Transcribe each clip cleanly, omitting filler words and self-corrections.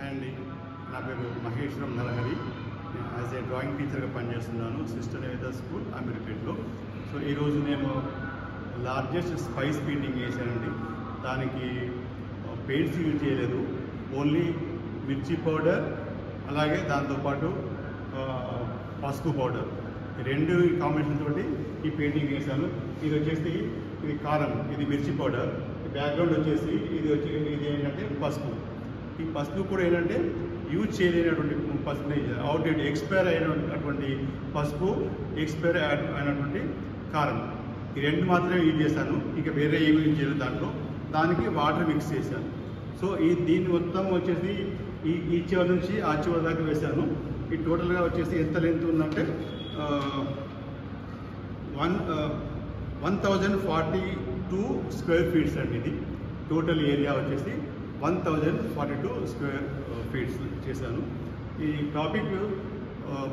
Hi అండి, నా పేరు Maheshwaram Narahari. As a drawing టీచర్గా పనిచేస్తున్నాను సిస్టర్ నివేద స్కూల్ అమీర్పేటలో. సో ఈరోజు నేను లార్జెస్ట్ స్పైస్ పెయింటింగ్ వేసానండి. దానికి పెయింట్స్ యూజ్ చేయలేదు, ఓన్లీ మిర్చి పౌడర్ అలాగే దాంతోపాటు పసుపు పౌడర్, ఈ రెండు కాంబినేషన్ తోటి ఈ పెయింటింగ్ వేసాను. ఇది వచ్చేసి ఇది కారం, ఇది మిర్చి పౌడర్, బ్యాక్గ్రౌండ్ వచ్చేసి ఇది ఏంటంటే పసుపు. ఈ పసుపు కూడా ఏంటంటే యూజ్ చేయలేనటువంటి పసుపు, అవుట్డేట్ ఎక్స్పైర్ అయినటువంటి పసుపు, ఎక్స్పైర్ అయినటువంటి కారం, ఈ రెండు మాత్రమే యూజ్ చేశాను. ఇంకా వేరే ఏమి యూజ్ చేయలేదు. దానికి వాటర్ మిక్స్ చేశాను. సో దీన్ని మొత్తం వచ్చేసి ఈ చివరి నుంచి ఆ చివరి దాకా వేశాను. ఈ టోటల్గా వచ్చేసి ఎంత లెంత్ ఉందంటే 1042 స్క్వేర్ ఫీట్స్ అండి. ఇది టోటల్ ఏరియా వచ్చేసి 1042 స్క్వేర్ ఫీట్స్ చేశాను. ఈ టాపిక్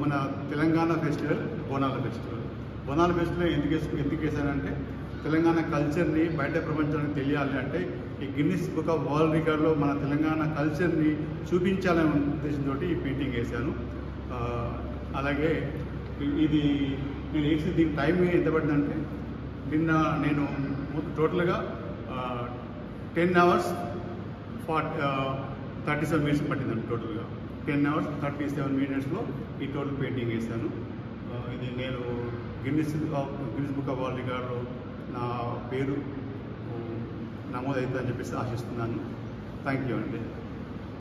మన తెలంగాణ ఫెస్టివల్, బోనాల ఫెస్టివల్. బోనాల ఫెస్టివల్ ఎందుకు వేసానంటే తెలంగాణ కల్చర్ని బయట ప్రపంచానికి తెలియాలి అంటే ఈ గిన్నిస్ బుక్ ఆఫ్ వరల్డ్ రికార్డ్లో మన తెలంగాణ కల్చర్ని చూపించాలనే ఉద్దేశంతో ఈ పెయింటింగ్ వేశాను. అలాగే ఇది నేను వేసి దీనికి టైం ఎంత పడిందంటే నిన్న నేను టోటల్గా 10 hours 37 minutes పట్టిందండి. టోటల్గా 10 hours 37 minutesలో ఈ టోటల్ పెయింటింగ్ వేసాను. ఇది నేను గిన్నిస్ బుక్ ఆఫ్ వరల్డ్ రికార్డ్లో నా పేరు నమోదవుతుందని చెప్పేసి ఆశిస్తున్నాను. థ్యాంక్ యూ అండి.